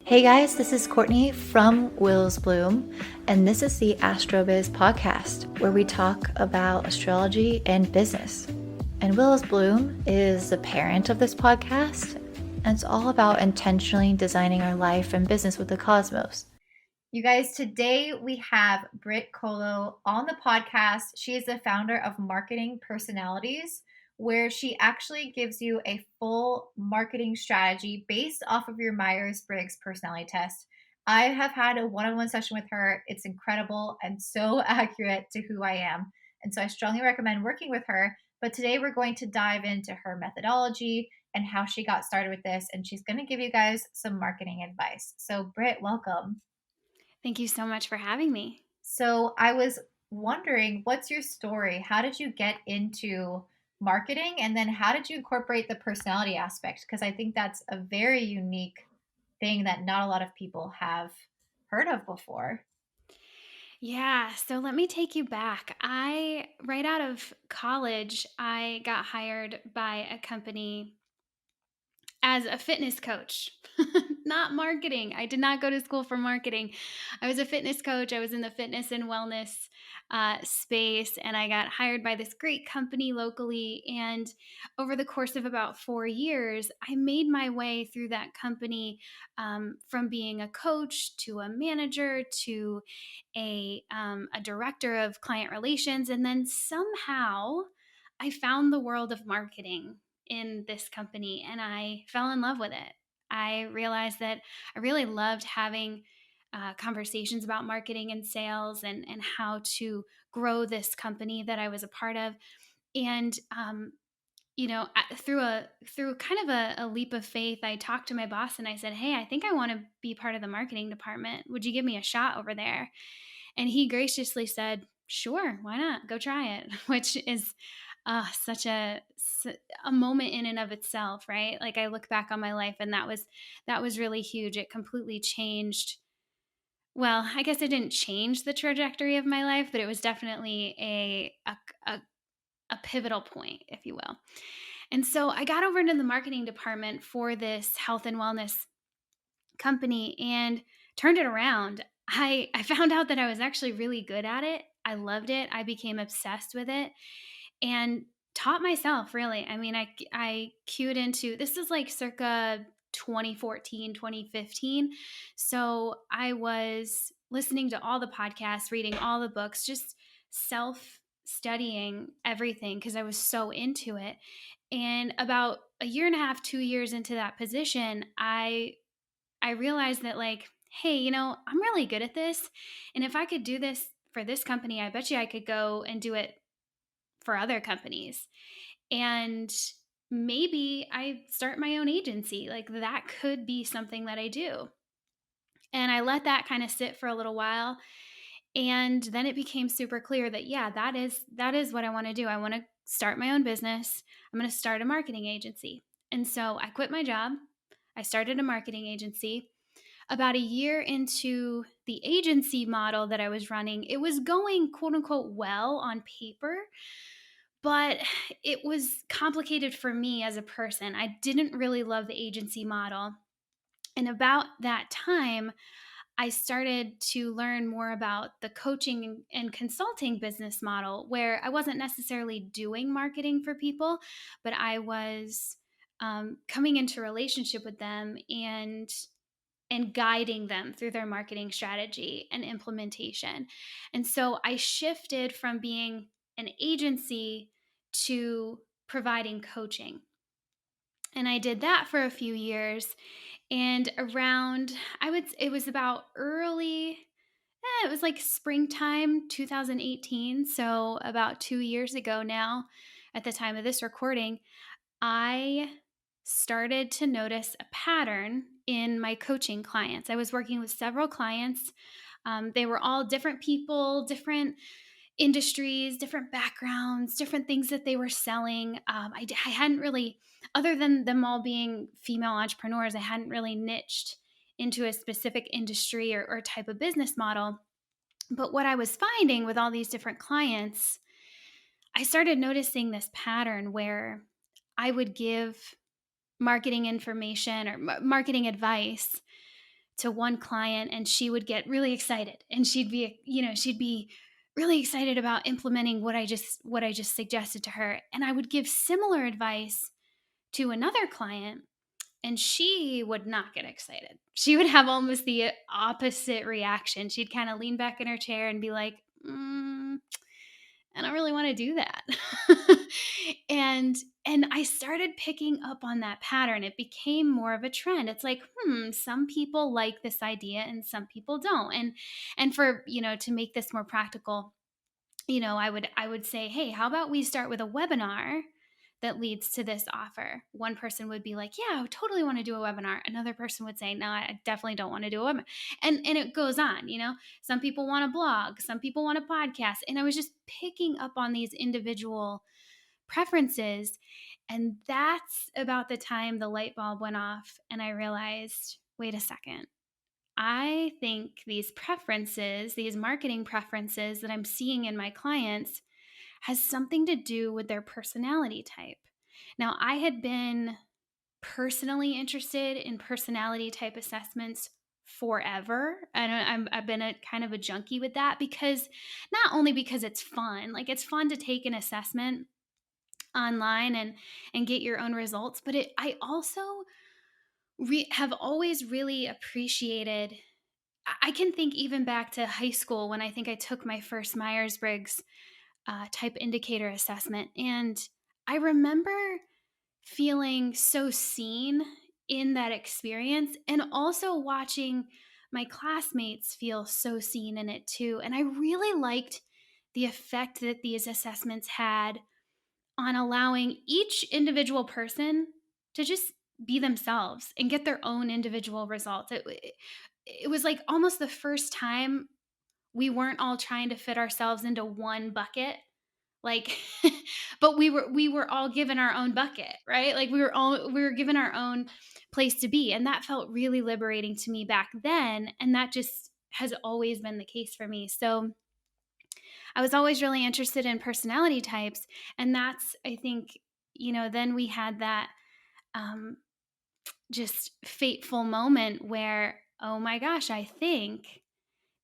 Hey guys, this is Courtney from Will's Bloom, and this is the AstroBiz podcast where we talk about astrology and business. And Will's Bloom is the parent of this podcast, and it's all about intentionally designing our life and business with the cosmos. You guys, today we have Brit Kolo on the podcast. She is the founder of Marketing Personalities, where she actually gives you a full marketing strategy based off of your Myers Briggs personality test. I have had a one-on-one session with her. It's incredible and so accurate to who I am. And so I strongly recommend working with her. But today we're going to dive into her methodology and how she got started with this. And she's going to give you guys some marketing advice. So, Brit, welcome. Thank you so much for having me. So I was wondering, what's your story? How did you get into marketing? And then how did you incorporate the personality aspect? Because I think that's a very unique thing that not a lot of people have heard of before. Yeah, so let me take you back. Right out of college, I got hired by a company as a fitness coach, not marketing. I did not go to school for marketing. I was a fitness coach. I was in the fitness and wellness space, and I got hired by this great company locally. And over the course of about 4 years, I made my way through that company, from being a coach to a manager to a director of client relations. And then somehow I found the world of marketing in this company and I fell in love with it. I realized that I really loved having conversations about marketing and sales and how to grow this company that I was a part of. And through kind of a leap of faith, I talked to my boss and I said, "Hey, I think I want to be part of the marketing department. Would you give me a shot over there?" And he graciously said, "Sure, why not? Go try it," which is such a moment in and of itself, right? Like I look back on my life, and that was really huge. It completely changed. Well, I guess it didn't change the trajectory of my life, but it was definitely a pivotal point, if you will. And so I got over into the marketing department for this health and wellness company and turned it around. I found out that I was actually really good at it. I loved it. I became obsessed with it and taught myself really. I mean, I queued into this is like circa 2014, 2015. So I was listening to all the podcasts, reading all the books, just self studying everything because I was so into it. And about a year and a half, 2 years into that position, I realized that, like, hey, I'm really good at this. And if I could do this for this company, I bet you I could go and do it for other companies. And maybe I start my own agency. Like, that could be something that I do. And I let that kind of sit for a little while. And then it became super clear that, yeah, that is what I want to do. I want to start my own business. I'm going to start a marketing agency. And so I quit my job. I started a marketing agency. About a year into the agency model that I was running, it was going quote unquote well on paper, but it was complicated for me as a person. I didn't really love the agency model. And about that time, I started to learn more about the coaching and consulting business model where I wasn't necessarily doing marketing for people, but I was coming into relationship with them and guiding them through their marketing strategy and implementation. And so I shifted from being an agency to providing coaching. And I did that for a few years. And around, it was about it was like springtime 2018. So about 2 years ago now, at the time of this recording, I started to notice a pattern in my coaching clients. I was working with several clients. They were all different people, different industries, different backgrounds, different things that they were selling. I hadn't really, other than them all being female entrepreneurs, I hadn't really niched into a specific industry or type of business model. But what I was finding with all these different clients, I started noticing this pattern where I would give marketing information or marketing advice to one client, and she would get really excited, and she'd be really excited about implementing what I just suggested to her, and I would give similar advice to another client, and she would not get excited. She would have almost the opposite reaction. She'd kind of lean back in her chair and be like, I don't really want to do that. and and I started picking up on that pattern. It became more of a trend. It's like, some people like this idea and some people don't. And for, to make this more practical, I would say, "Hey, how about we start with a webinar that leads to this offer?" One person would be like, "Yeah, I totally want to do a webinar." Another person would say, "No, I definitely don't want to do a webinar." And it goes on. Some people want a blog, some people want a podcast, and I was just picking up on these individual preferences, and that's about the time the light bulb went off and I realized, "Wait a second. I think these preferences, these marketing preferences that I'm seeing in my clients has something to do with their personality type." Now, I had been personally interested in personality type assessments forever. I've been a kind of a junkie with that, because not only because it's fun, like it's fun to take an assessment online and get your own results, but I also have always really appreciated. I can think even back to high school when I think I took my first Myers Briggs type indicator assessment. And I remember feeling so seen in that experience, and also watching my classmates feel so seen in it too. And I really liked the effect that these assessments had on allowing each individual person to just be themselves and get their own individual results. It was like almost the first time we weren't all trying to fit ourselves into one bucket, like but we were all given our own bucket, right? Like we were given our own place to be, and that felt really liberating to me back then, and that just has always been the case for me. So I was always really interested in personality types, and that's, I think, then we had that um just fateful moment where, oh my gosh, I think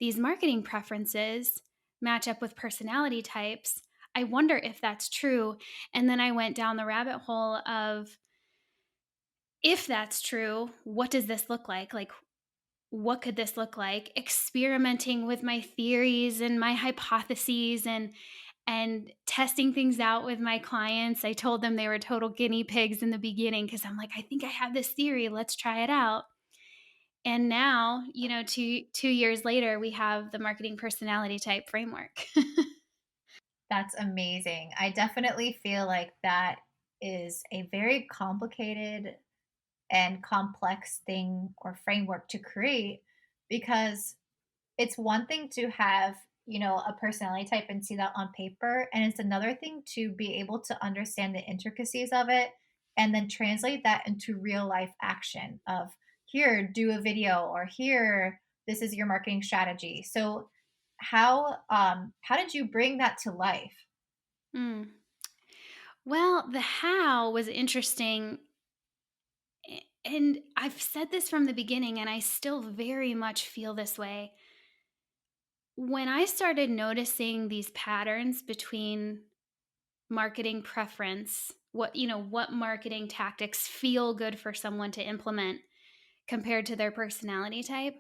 these marketing preferences match up with personality types. I wonder if that's true. And then I went down the rabbit hole of, if that's true, what does this look like? Like, what could this look like? Experimenting with my theories and my hypotheses, and testing things out with my clients. I told them they were total guinea pigs in the beginning, because I'm like, I think I have this theory. Let's try it out. And now, 2 years later, we have the marketing personality type framework. That's amazing. I definitely feel like that is a very complicated and complex thing or framework to create, because it's one thing to have, a personality type and see that on paper, and it's another thing to be able to understand the intricacies of it and then translate that into real life action of, here, do a video, or here, this is your marketing strategy. So how did you bring that to life? Mm. Well, the how was interesting. And I've said this from the beginning, and I still very much feel this way. When I started noticing these patterns between marketing preference, what marketing tactics feel good for someone to implement compared to their personality type,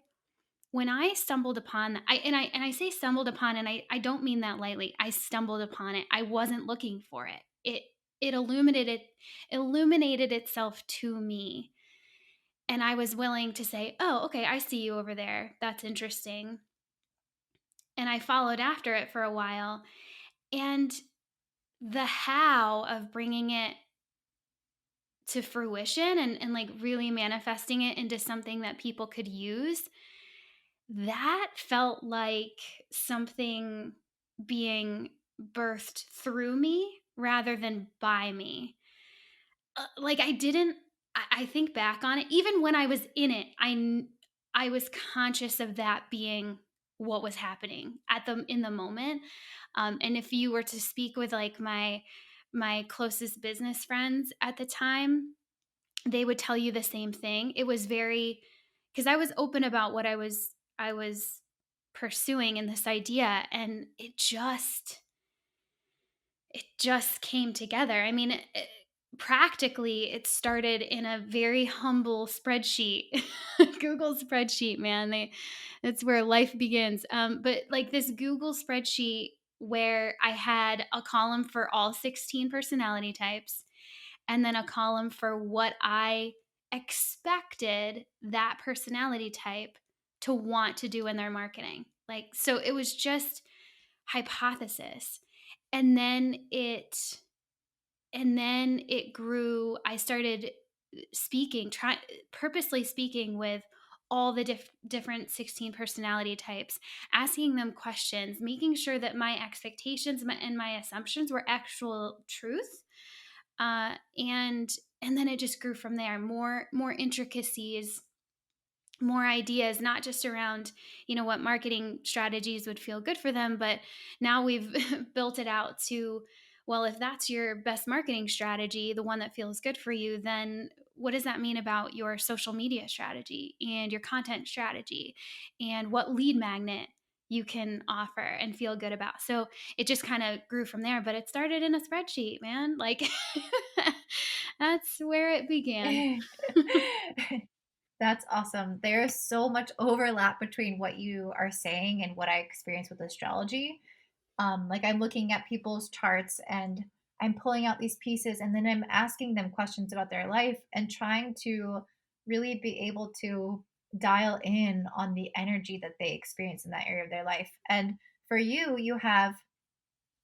when I stumbled upon, I say stumbled upon, and I don't mean that lightly. I stumbled upon it. I wasn't looking for it. It illuminated itself to me, and I was willing to say, "Oh, okay, I see you over there. That's interesting." And I followed after it for a while, and the how of bringing it to fruition, and like really manifesting it into something that people could use, that felt like something being birthed through me rather than by me. Like I didn't I think back on it, even when I was in it, I was conscious of that being what was happening in the moment. And if you were to speak with like my closest business friends at the time, they would tell you the same thing. It was very, because I was open about what I was pursuing and this idea, and it just came together. I mean, practically, it started in a very humble spreadsheet, Google spreadsheet, man. That's where life begins. But like this Google spreadsheet where I had a column for all 16 personality types, and then a column for what I expected that personality type to want to do in their marketing. Like, so it was just hypothesis. And then it grew. I started purposely speaking with all the different 16 personality types, asking them questions, making sure that my expectations and my assumptions were actual truth. And then it just grew from there. More intricacies, more ideas, not just around, what marketing strategies would feel good for them, but now we've built it out to, well, if that's your best marketing strategy, the one that feels good for you, then what does that mean about your social media strategy and your content strategy and what lead magnet you can offer and feel good about? So it just kind of grew from there, but it started in a spreadsheet, man. Like, that's where it began. That's awesome. There's so much overlap between what you are saying and what I experience with astrology. Like I'm looking at people's charts and I'm pulling out these pieces and then I'm asking them questions about their life and trying to really be able to dial in on the energy that they experience in that area of their life. And for you, you have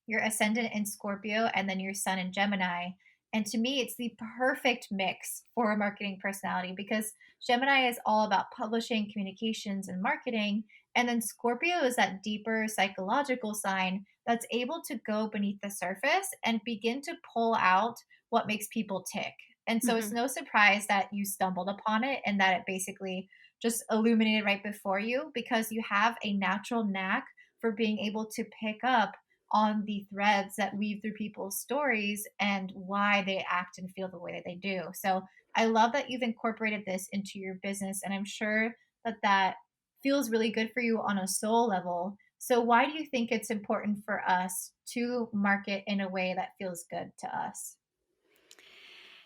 your ascendant in Scorpio and then your sun in Gemini. And to me, it's the perfect mix for a marketing personality because Gemini is all about publishing, communications, and marketing. And then Scorpio is that deeper psychological sign that's able to go beneath the surface and begin to pull out what makes people tick. And so it's Mhm. no surprise that you stumbled upon it and that it basically just illuminated right before you because you have a natural knack for being able to pick up on the threads that weave through people's stories and why they act and feel the way that they do. So I love that you've incorporated this into your business, and I'm sure that that feels really good for you on a soul level. So, why do you think it's important for us to market in a way that feels good to us?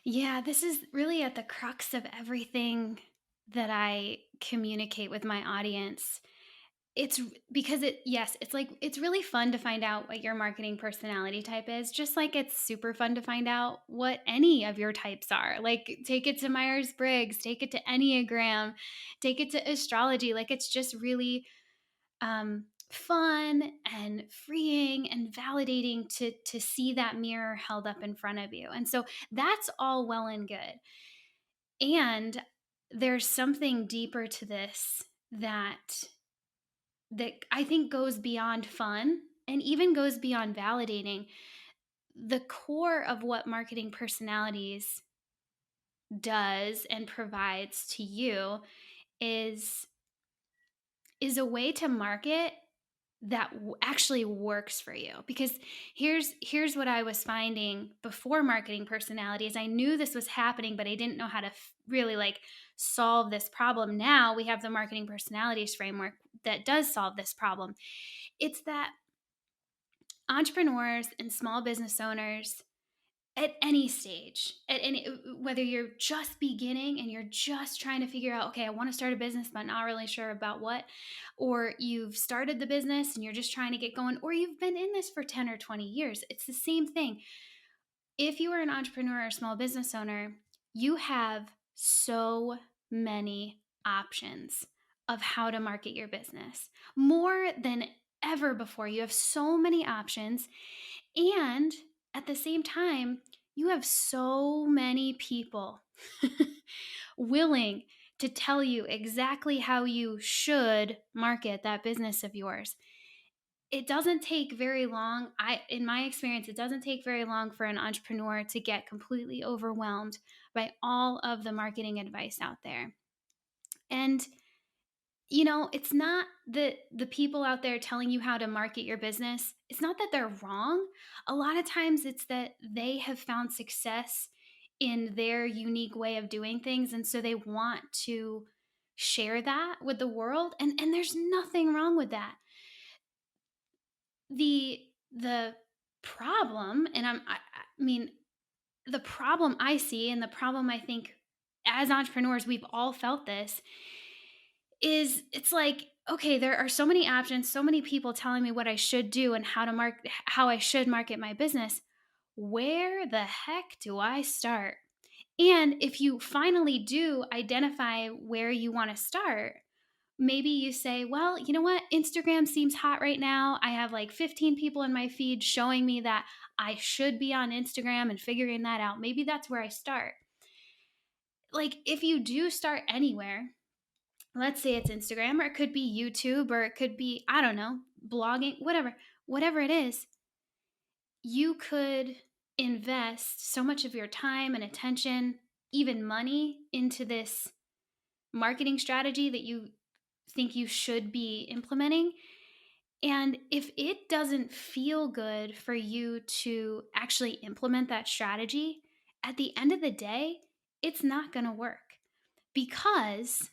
Yeah, this is really at the crux of everything that I communicate with my audience. It's because yes, it's like it's really fun to find out what your marketing personality type is, just like it's super fun to find out what any of your types are. Like, take it to Myers Briggs, take it to Enneagram, take it to astrology. Like, it's just really fun and freeing and validating to see that mirror held up in front of you. And so that's all well and good. And there's something deeper to this that I think goes beyond fun and even goes beyond validating. The core of what marketing personalities does and provides to you is is a way to market that actually works for you. Because here's what I was finding before marketing personalities. I knew this was happening, but I didn't know how to really like solve this problem. Now we have the marketing personalities framework that does solve this problem. It's that entrepreneurs and small business owners at any stage, at any, whether you're just beginning and you're just trying to figure out, okay, I want to start a business but not really sure about what, or you've started the business and you're just trying to get going, or you've been in this for 10 or 20 years, it's the same thing. If you are an entrepreneur or small business owner, you have so many options of how to market your business, more than ever before. You have so many options, and at the same time, you have so many people willing to tell you exactly how you should market that business of yours. It doesn't take very long. In my experience, it doesn't take very long for an entrepreneur to get completely overwhelmed by all of the marketing advice out there. And it's not that the people out there telling you how to market your business, it's not that they're wrong. A lot of times it's that they have found success in their unique way of doing things. And so they want to share that with the world, and there's nothing wrong with that. The problem, and I mean, the problem I see, and the problem I think as entrepreneurs we've all felt this, is it's like, okay, there are so many options, so many people telling me what I should do and how I should market my business. Where the heck do I start? And if you finally do identify where you want to start, maybe you say, well, you know what? Instagram seems hot right now. I have like 15 people in my feed showing me that I should be on Instagram and figuring that out. Maybe that's where I start. Like, if you do start anywhere, let's say it's Instagram, or it could be YouTube, or it could be, I don't know, blogging, whatever it is, you could invest so much of your time and attention, even money, into this marketing strategy that you think you should be implementing. And if it doesn't feel good for you to actually implement that strategy, at the end of the day, it's not going to work. Because,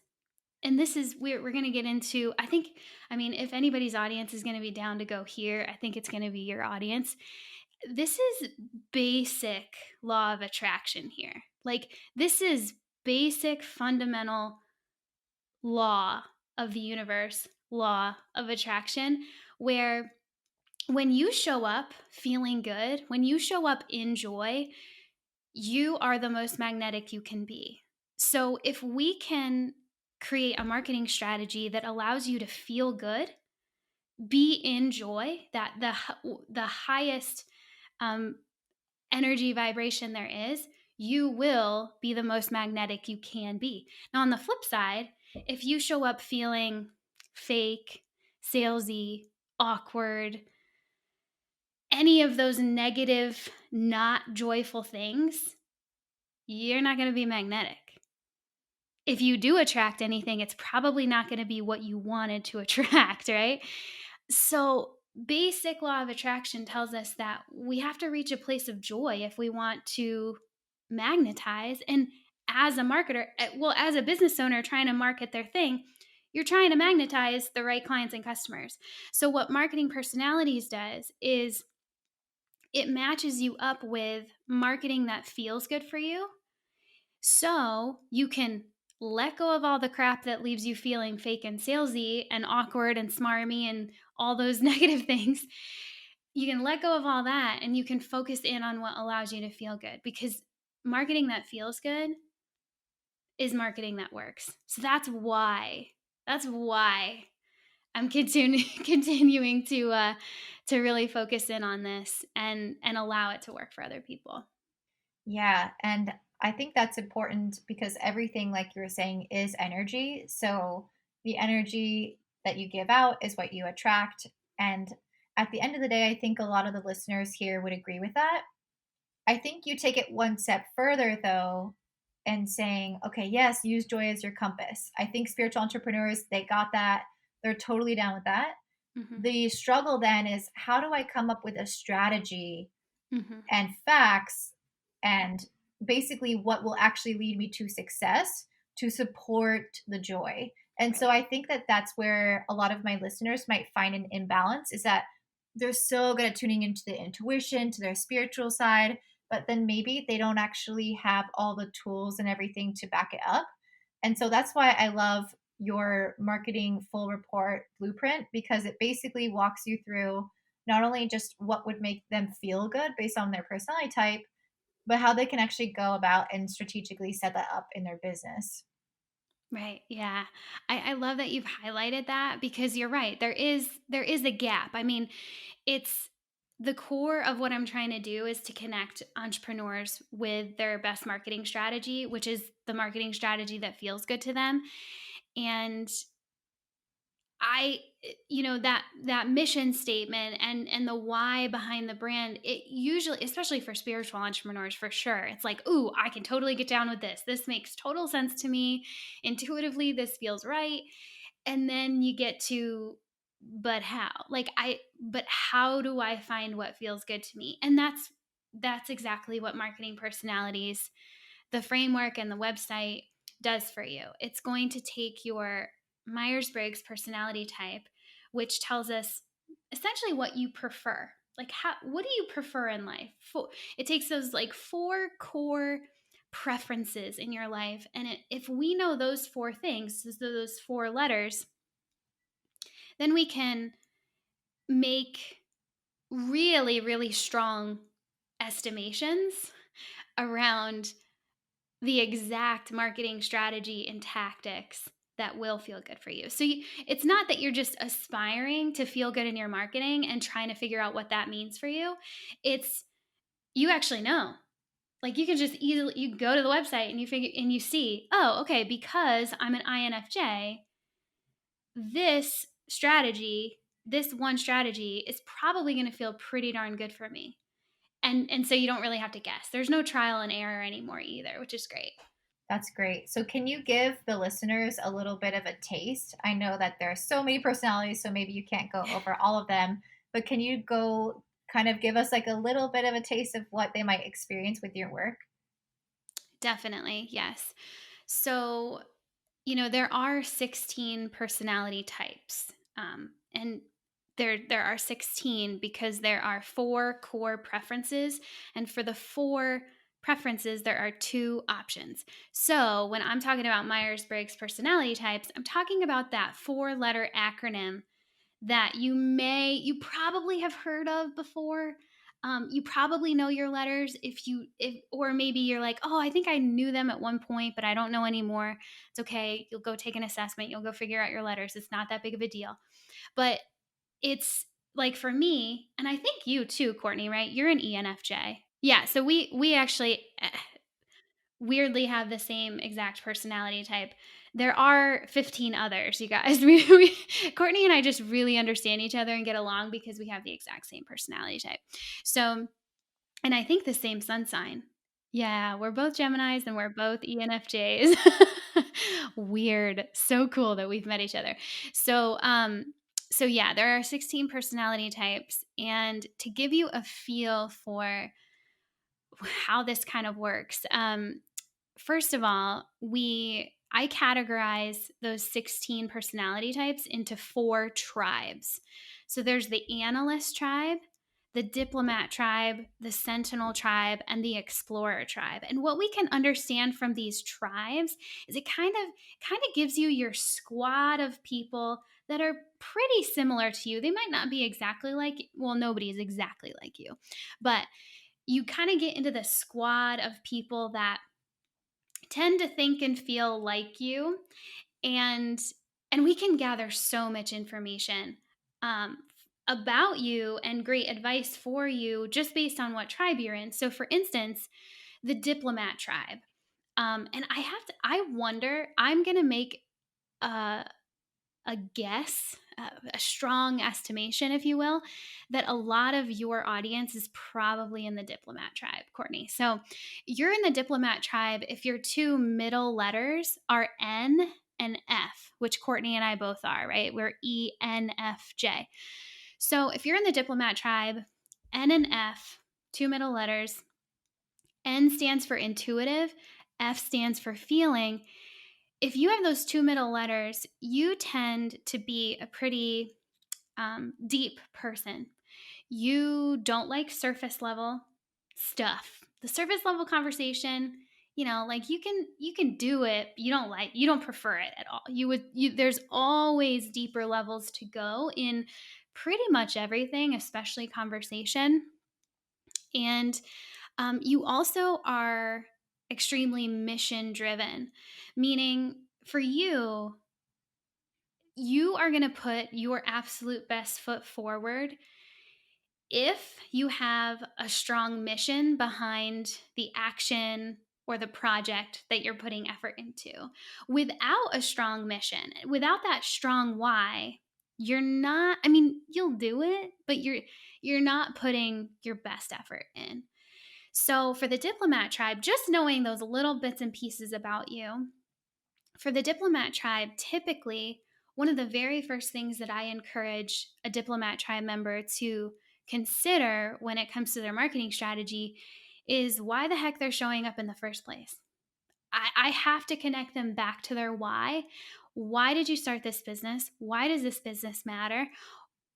and this is, we're going to get into, I think, I mean, if anybody's audience is going to be down to go here, I think it's going to be your audience. This is basic law of attraction here. Like, this is basic fundamental law of the universe, law of attraction, where when you show up feeling good, when you show up in joy, you are the most magnetic you can be. So if we can create a marketing strategy that allows you to feel good, be in joy, that the highest um, energy vibration there is, you will be the most magnetic you can be. Now, on the flip side, if you show up feeling fake, salesy, awkward, any of those negative, not joyful things, you're not going to be magnetic. If you do attract anything, it's probably not going to be what you wanted to attract, right? So, basic law of attraction tells us that we have to reach a place of joy if we want to magnetize. And as a marketer, well, as a business owner trying to market their thing, you're trying to magnetize the right clients and customers. So, what Marketing Personalities does is it matches you up with marketing that feels good for you, so you can let go of all the crap that leaves you feeling fake and salesy and awkward and smarmy and all those negative things. You can let go of all that and you can focus in on what allows you to feel good, because marketing that feels good is marketing that works. So that's why I'm continuing to really focus in on this and allow it to work for other people. Yeah, and I think that's important because everything, like you were saying, is energy. So the energy that you give out is what you attract. And at the end of the day, I think a lot of the listeners here would agree with that. I think you take it one step further, though, and saying, okay, yes, use joy as your compass. I think spiritual entrepreneurs, they got that. They're totally down with that. Hmm. The struggle then is, how do I come up with a strategy Hmm. and facts and basically what will actually lead me to success to support the joy? And so Right. I think that that's where a lot of my listeners might find an imbalance, is that they're so good at tuning into the intuition, to their spiritual side, but then maybe they don't actually have all the tools and everything to back it up. And so that's why I love your marketing full report blueprint, because it basically walks you through not only just what would make them feel good based on their personality type, but how they can actually go about and strategically set that up in their business. Right. Yeah. I love that you've highlighted that, because you're right. There is a gap. I mean, it's the core of what I'm trying to do is to connect entrepreneurs with their best marketing strategy, which is the marketing strategy that feels good to them. And that mission statement and the why behind the brand, it usually, especially for spiritual entrepreneurs, for sure, it's like, ooh, I can totally get down with this makes total sense to me intuitively, this feels right. And then you get to, but how do I find what feels good to me? And that's exactly what Marketing Personalities, the framework and the website, does for you. It's going to take your Myers Briggs personality type, which tells us essentially what you prefer. Like, what do you prefer in life? It takes those like 4 core preferences in your life. And if we know those 4 things, those 4 letters, then we can make really, really strong estimations around the exact marketing strategy and tactics that will feel good for you. So it's not that you're just aspiring to feel good in your marketing and trying to figure out what that means for you. It's you actually know. Like, you can just easily you go to the website and you see, oh, okay, because I'm an INFJ, this strategy, this one strategy is probably going to feel pretty darn good for me. And so you don't really have to guess. There's no trial and error anymore either, which is great. That's great. So, can you give the listeners a little bit of a taste? I know that there are so many personalities, so maybe you can't go over all of them, but can you go kind of give us like a little bit of a taste of what they might experience with your work? Definitely, yes. So, there are 16 personality types, and there are 16 because there are 4 core preferences, and for the 4 preferences, there are 2 options. So, when I'm talking about Myers Briggs personality types, I'm talking about that 4-letter acronym that you probably have heard of before. You probably know your letters or maybe you're like, oh, I think I knew them at one point, but I don't know anymore. It's okay. You'll go take an assessment. You'll go figure out your letters. It's not that big of a deal. But it's like for me, and I think you too, Courtney, right? You're an ENFJ. Yeah. So we actually weirdly have the same exact personality type. There are 15 others, you guys. Courtney and I just really understand each other and get along because we have the exact same personality type. So, and I think the same sun sign. Yeah, we're both Geminis and we're both ENFJs. Weird. So cool that we've met each other. So yeah, there are 16 personality types, and to give you a feel for how this kind of works, first of all, I categorize those 16 personality types into 4 tribes. So there's the analyst tribe, the diplomat tribe, the sentinel tribe, and the explorer tribe. And what we can understand from these tribes is it kind of gives you your squad of people that are pretty similar to you. They might not be exactly nobody is exactly like you, but you kind of get into the squad of people that tend to think and feel like you, and we can gather so much information um, about you and great advice for you just based on what tribe you're in. So for instance, the diplomat tribe, and I wonder, I'm gonna make a guess, a strong estimation, if you will, that a lot of your audience is probably in the diplomat tribe, Courtney. So you're in the diplomat tribe if your 2 middle letters are N and F, which Courtney and I both are, right? We're ENFJ. So if you're in the diplomat tribe, N and F, 2 middle letters, N stands for intuitive, F stands for feeling. If you have those 2 middle letters, you tend to be a pretty deep person. You don't like surface level stuff. The surface level conversation, like you can do it. You don't prefer it at all. There's always deeper levels to go in pretty much everything, especially conversation. And you also are extremely mission driven, meaning for you, you are going to put your absolute best foot forward if you have a strong mission behind the action or the project that you're putting effort into. Without a strong mission, without that strong why, you're not, I mean, you'll do it, but you're not putting your best effort in. So for the diplomat tribe, just knowing those little bits and pieces about you, for the diplomat tribe, typically one of the very first things that I encourage a diplomat tribe member to consider when it comes to their marketing strategy is why the heck they're showing up in the first place. I have to connect them back to their why. Why did you start this business? Why does this business matter?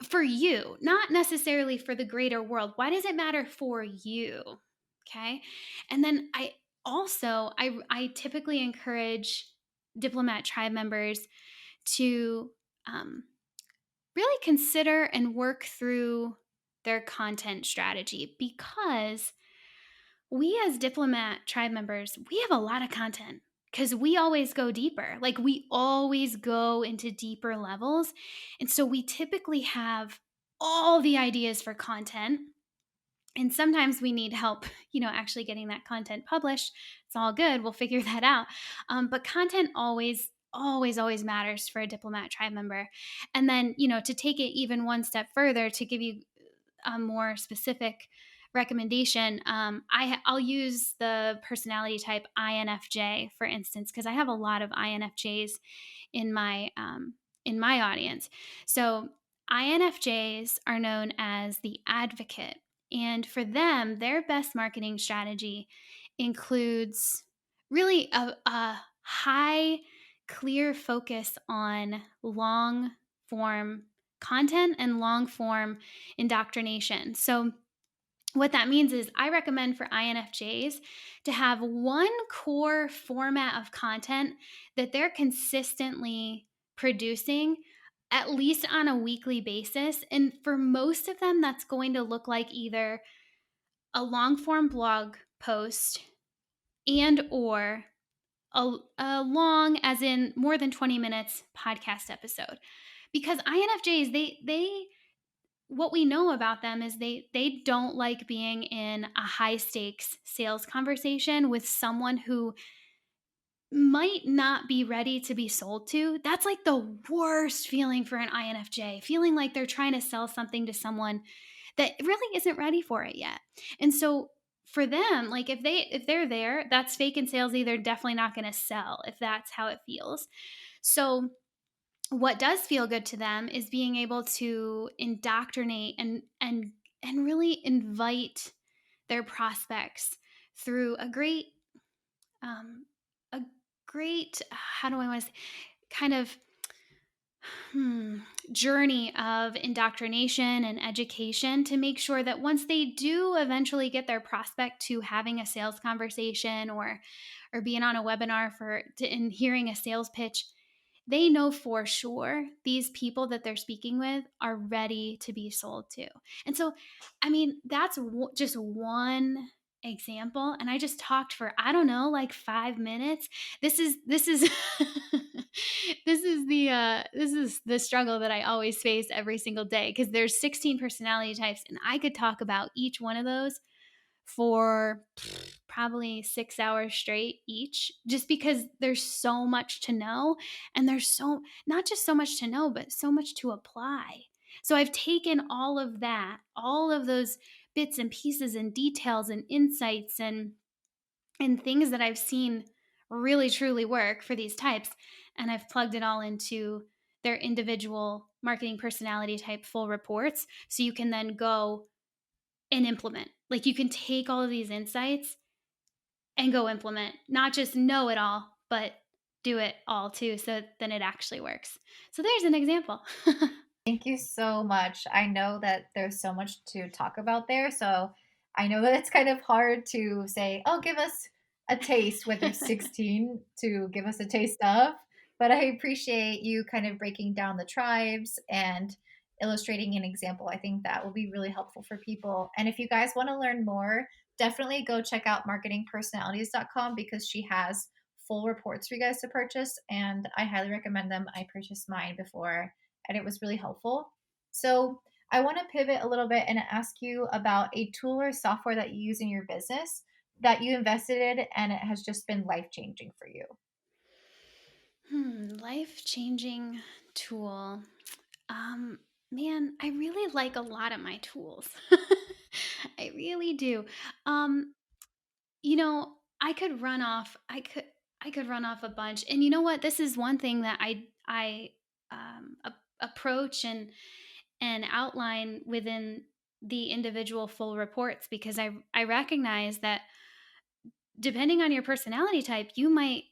For you, not necessarily for the greater world. Why does it matter for you? Okay. And then I typically encourage diplomat tribe members to um, really consider and work through their content strategy, because we as diplomat tribe members, we have a lot of content because we always go deeper. Like, we always go into deeper levels. And so we typically have all the ideas for content. And sometimes we need help, actually getting that content published. It's all good. We'll figure that out. But content always, always, always matters for a diplomat tribe member. And then, to take it even one step further, to give you a more specific recommendation, I'll use the personality type INFJ, for instance, because I have a lot of INFJs in my audience. So INFJs are known as the advocate, and for them, their best marketing strategy includes really a high, clear focus on long form content and long form indoctrination. So, what that means is I recommend for INFJs to have one core format of content that they're consistently producing, at least on a weekly basis. And for most of them, that's going to look like either a long form blog post and or a long, as in more than 20 minutes, podcast episode. Because INFJs, they what we know about them is they don't like being in a high stakes sales conversation with someone who might not be ready to be sold to. That's like the worst feeling for an INFJ, feeling like they're trying to sell something to someone that really isn't ready for it yet. And so for them, like, if they're there, that's fake and salesy. They're definitely not going to sell if that's how it feels. So what does feel good to them is being able to indoctrinate and really invite their prospects through um a great, how do I want to say, kind of journey of indoctrination and education, to make sure that once they do eventually get their prospect to having a sales conversation, or being on a webinar and hearing a sales pitch, they know for sure these people that they're speaking with are ready to be sold to. And so, I mean, that's just one example. And I just talked for, I don't know, like 5 minutes. This is this is the struggle that I always face every single day, because there's 16 personality types, and I could talk about each one of those for probably 6 hours straight each, just because there's so much to know. And there's not just so much to know, but so much to apply. So I've taken all of that, all of those bits and pieces and details and insights and things that I've seen really truly work for these types, and I've plugged it all into their individual marketing personality type full reports, so you can then go and implement. Like, you can take all of these insights and go implement, not just know it all, but do it all too, so then it actually works. So there's an example. Thank you so much. I know that there's so much to talk about there. So I know that it's kind of hard to say, oh, give us a taste with your 16 to give us a taste of. But I appreciate you kind of breaking down the tribes and illustrating an example. I think that will be really helpful for people. And if you guys want to learn more, definitely go check out marketingpersonalities.com, because she has full reports for you guys to purchase. And I highly recommend them. I purchased mine before and it was really helpful. So I want to pivot a little bit and ask you about a tool or software that you use in your business that you invested in and it has just been life changing for you. Life changing tool. Um, Man, I really like a lot of my tools. I really do. Um, I could run off a bunch. And you know what? This is one thing that approach and outline within the individual full reports, because I recognize that depending on your personality type, you might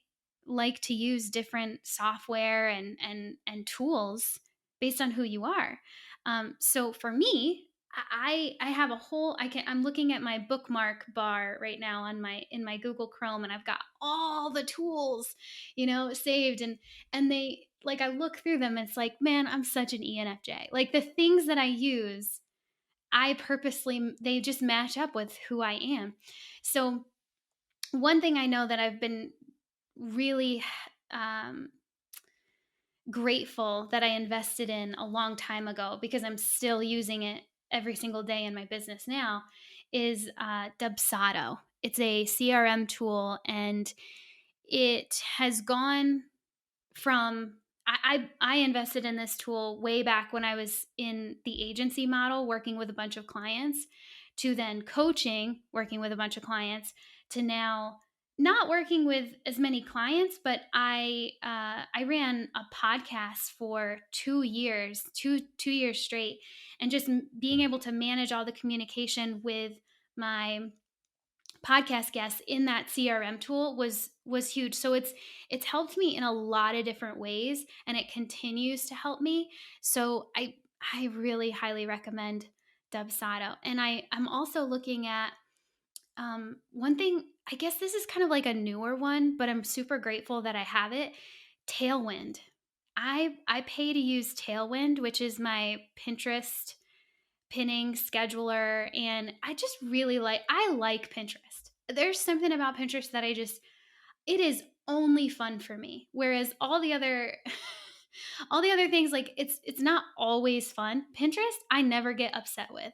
like to use different software and tools based on who you are. So for me, I have a whole I'm looking at my bookmark bar right now on my in my Google Chrome, and I've got all the tools, saved, and they like I look through them, it's like, man, I'm such an ENFJ. Like the things that I use, I purposely they just match up with who I am. So one thing I know that I've been really um, grateful that I invested in a long time ago, because I'm still using it every single day in my business now, is Dubsado. It's a CRM tool, and it has gone from I invested in this tool way back when I was in the agency model, working with a bunch of clients, to then coaching, working with a bunch of clients, to now not working with as many clients, but I ran a podcast for 2 years, two years straight, and just being able to manage all the communication with my podcast guests in that CRM tool was huge. So it's helped me in a lot of different ways, and it continues to help me. So I really highly recommend Dubsado. And I'm also looking at one thing, I guess this is kind of like a newer one, but I'm super grateful that I have it. Tailwind. I pay to use Tailwind, which is my Pinterest pinning scheduler, and I like Pinterest. There's something about Pinterest that it is only fun for me, whereas all the other all the other things, like it's not always fun. Pinterest I never get upset with.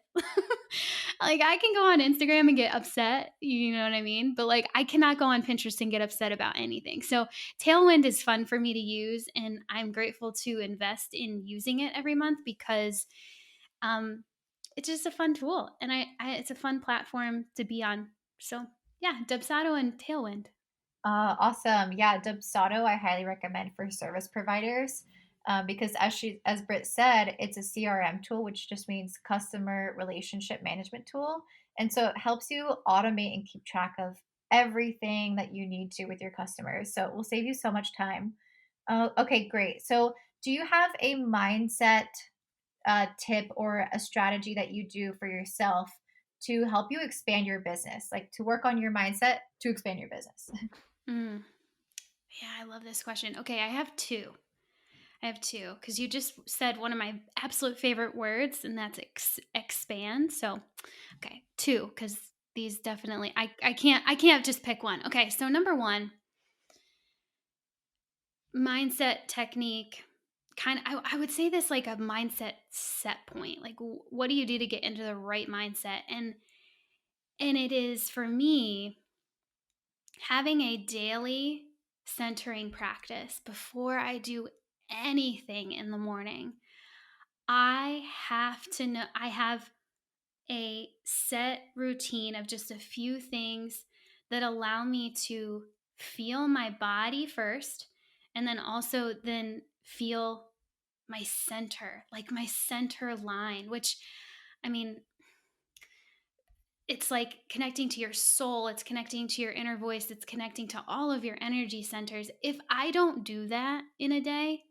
Like I can go on Instagram and get upset, you know what I mean? But like I cannot go on Pinterest and get upset about anything. So Tailwind is fun for me to use, and I'm grateful to invest in using it every month, because um it's just a fun tool, and it's a fun platform to be on. So yeah, Dubsado and Tailwind. Awesome. Yeah, Dubsado I highly recommend for service providers, because as Britt said, it's a CRM tool, which just means customer relationship management tool, and so it helps you automate and keep track of everything that you need to with your customers. So it will save you so much time. Okay, great. So do you have a mindset tip or a strategy that you do for yourself to help you expand your business, like to work on your mindset to expand your business? Mm. Yeah, I love this question. Okay, I have two. I have two, because you just said one of my absolute favorite words, and that's expand. So, okay, two, because these definitely I can't just pick one. Okay, so number one, mindset technique. Kind of, I would say this like a mindset set point. Like, what do you do to get into the right mindset? And it is for me having a daily centering practice before I do anything in the morning. I have to know, I have a set routine of just a few things that allow me to feel my body first, and then also then feel my center, like my center line, which, I mean, it's like connecting to your soul, it's connecting to your inner voice, it's connecting to all of your energy centers. If I don't do that in a day,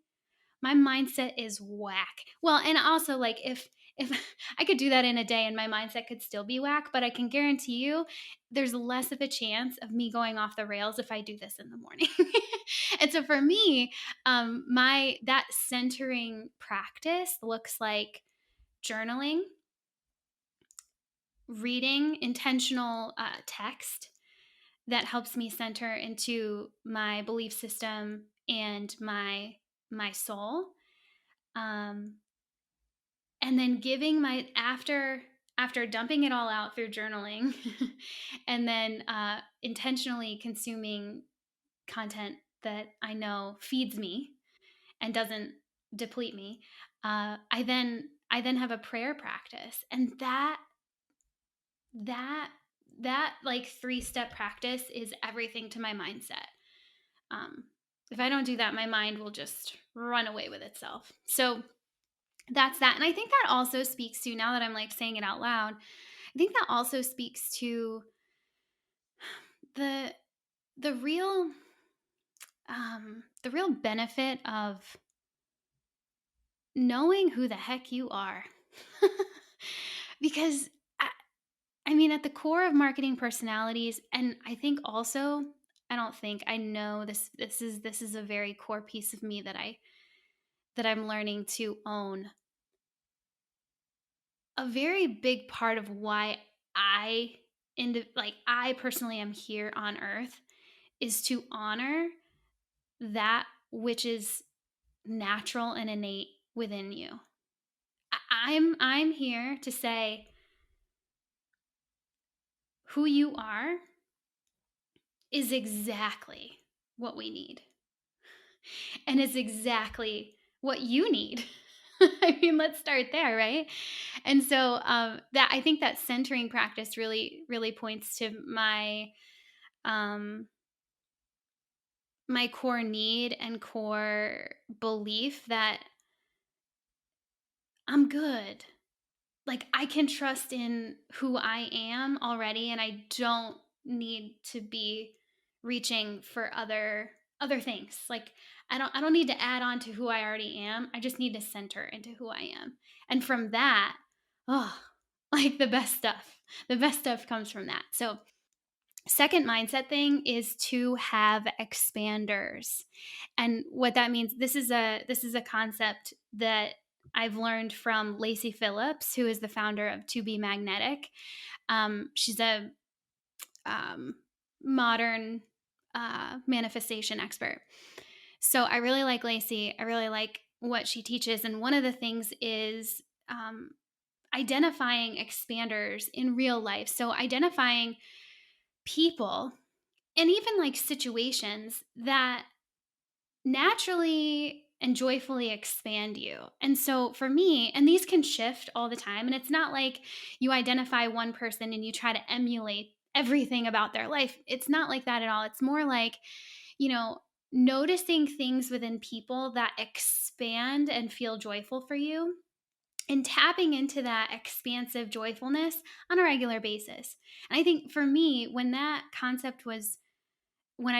my mindset is whack. Well, and also like if I could do that in a day and my mindset could still be whack, but I can guarantee you there's less of a chance of me going off the rails if I do this in the morning. And so for me, my that centering practice looks like journaling, reading intentional text that helps me center into my belief system and my soul. Um, and then giving my after dumping it all out through journaling, and then intentionally consuming content that I know feeds me and doesn't deplete me. I then have a prayer practice, and that that like three-step practice is everything to my mindset. Um, if I don't do that, my mind will just run away with itself. So that's that. And I think that also speaks to, now that I'm like saying it out loud, I think that also speaks to the the real benefit of knowing who the heck you are. Because I, I mean, at the core of marketing personalities, and I think also, I don't think I know this. This is a very core piece of me that I'm learning to own. A very big part of why I personally am here on Earth is to honor that which is natural and innate within you. I'm here to say who you are is exactly what we need and is exactly what you need. I mean, let's start there, right? And so that I think that centering practice really points to um, my core need and core belief that I'm good. Like, I can trust in who I am already, and I don't need to be reaching for other things. Like, I don't need to add on to who I already am. I just need to center into who I am. And from that, oh, like the best stuff comes from that. So second mindset thing is to have expanders. And what that means, this is a concept that I've learned from Lacey Phillips, who is the founder of To Be Magnetic. She's a um, modern manifestation expert. So I really like Lacey. I really like what she teaches. And one of the things is identifying expanders in real life. So identifying people and even like situations that naturally and joyfully expand you. And so for me, and these can shift all the time, and it's not like you identify one person and you try to emulate everything about their life. It's not like that at all. It's more like, you know, noticing things within people that expand and feel joyful for you and tapping into that expansive joyfulness on a regular basis. And I think for me, when I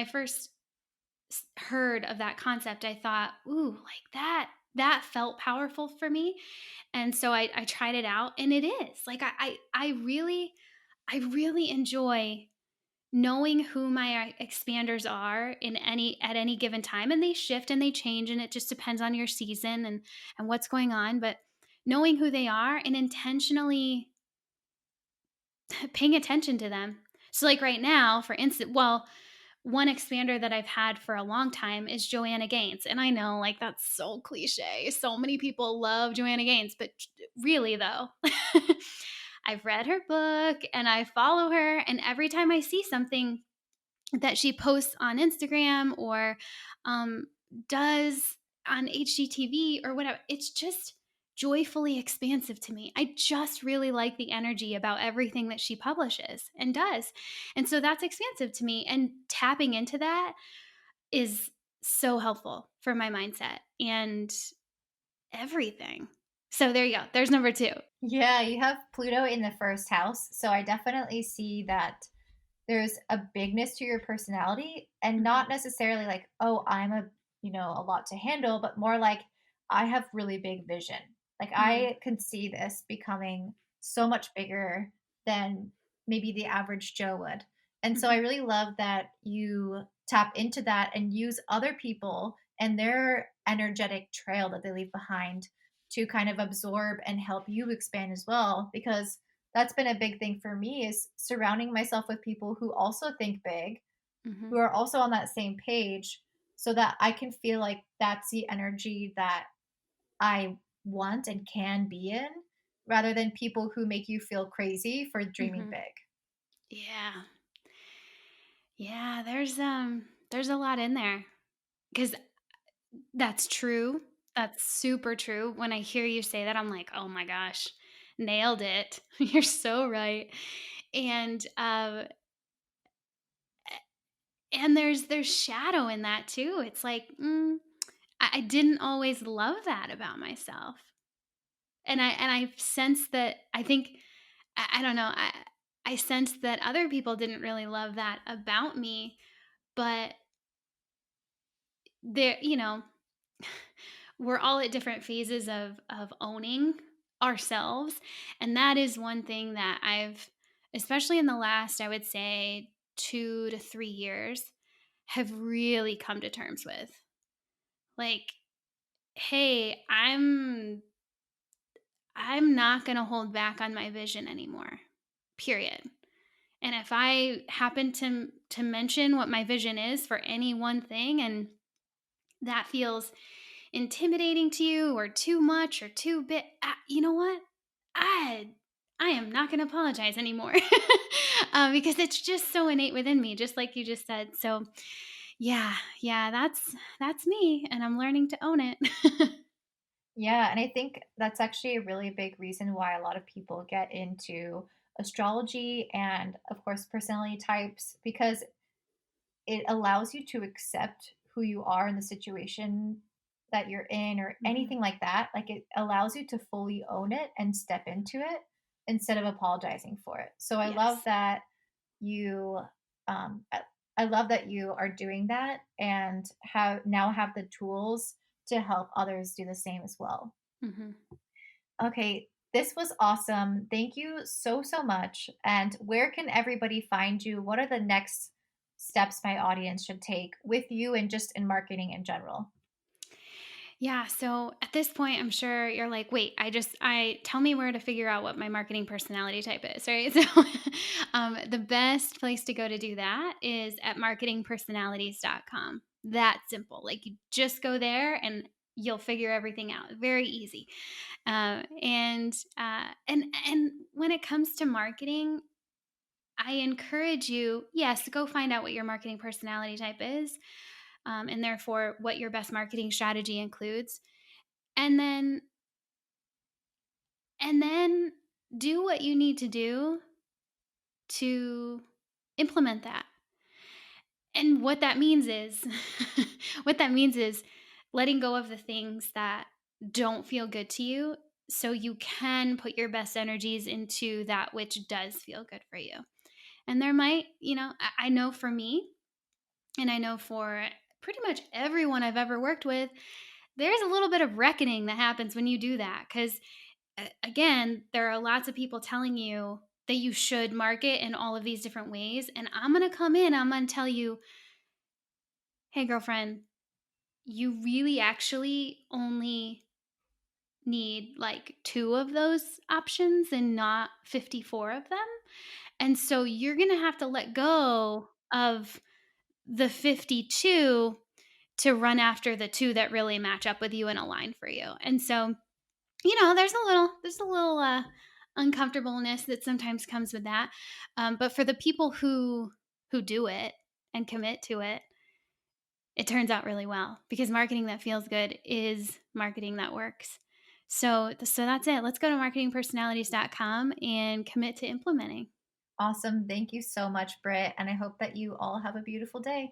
first heard of that concept, I thought, ooh, like that felt powerful for me. And so I tried it out, and it is. Like I really enjoy knowing who my expanders are in any at any given time, and they shift and they change, and it just depends on your season and what's going on. But knowing who they are and intentionally paying attention to them. So like right now, for instance, well, one expander that I've had for a long time is Joanna Gaines. And I know, like, that's so cliche. So many people love Joanna Gaines, but really, though, I've read her book and I follow her. And every time I see something that she posts on Instagram or um, does on HGTV or whatever, it's just joyfully expansive to me. I just really like the energy about everything that she publishes and does. And so that's expansive to me. And tapping into that is so helpful for my mindset and everything. So there you go. There's number two. Yeah, you have Pluto in the first house. So I definitely see that there's a bigness to your personality and Mhm, not necessarily like, oh, I'm a lot to handle, but more like I have really big vision. Like mhm, I can see this becoming so much bigger than maybe the average Joe would. And so I mhm, really love that you tap into that and use other people and their energetic trail that they leave behind to kind of absorb and help you expand as well because that's been a big thing for me is surrounding myself with people who also think big, mhm, who are also on that same page so that I can feel like that's the energy that I want and can be in rather than people who make you feel crazy for dreaming mhm. big. Yeah. Yeah, there's a lot in there. Because that's true. That's super true. When I hear you say that, I'm like, "Oh my gosh, nailed it. You're so right." And, there's shadow in that too. It's like, I didn't always love that about myself. And I sensed that I think I don't know, I sensed that other people didn't really love that about me, But there, we're all at different phases of owning ourselves, and that is one thing that I've, especially in the last, I would say, 2 to 3 years, have really come to terms with. Like, "Hey, I'm not gonna hold back on my vision anymore, period." And if I happen to mention what my vision is for any one thing, and that feels intimidating to you or too much or too bit, you know what? I I am not going to apologize anymore. Because it's just so innate within me, just like you just said. So yeah, that's me, and I'm learning to own it. Yeah, and I think that's actually a really big reason why a lot of people get into astrology and, of course, personality types, because it allows you to accept who you are in the situation that you're in or Mhm. anything like that. Like, it allows you to fully own it and step into it instead of apologizing for it. So I love Yes. that you um I, I love that you are doing that and have the tools to help others do the same as well. Mhm. Okay, this was awesome. Thank you so, so much. And where can everybody find you? What are the next steps my audience should take with you and just in marketing in general? Yeah, so at this point, I'm sure you're like, wait, I tell me where to figure out what my marketing personality type is, right? So, the best place to go to do that is at marketingpersonalities.com. That simple. Like, you just go there and you'll figure everything out. Very easy. And when it comes to marketing, I encourage you, yes, go find out what your marketing personality type is, and therefore what your best marketing strategy includes, and then do what you need to do to implement that. And what that means is what that means is letting go of the things that don't feel good to you, so you can put your best energies into that which does feel good for you. And there might, I know for me, and I know for pretty much everyone I've ever worked with, there's a little bit of reckoning that happens when you do that, cuz again, there are lots of people telling you that you should market in all of these different ways, and I'm going to come in, I'm going to tell you, "Hey girlfriend, you really actually only need like 2 of those options and not 54 of them. And so you're going to have to let go of the 52 to run after the 2 that really match up with you and align for you." And so, there's a little uncomfortableness that sometimes comes with that. But for the people who do it and commit to it, it turns out really well, because marketing that feels good is marketing that works. So that's it. Let's go to marketingpersonalities.com and commit to implementing. Awesome. Thank you so much, Britt. And I hope that you all have a beautiful day.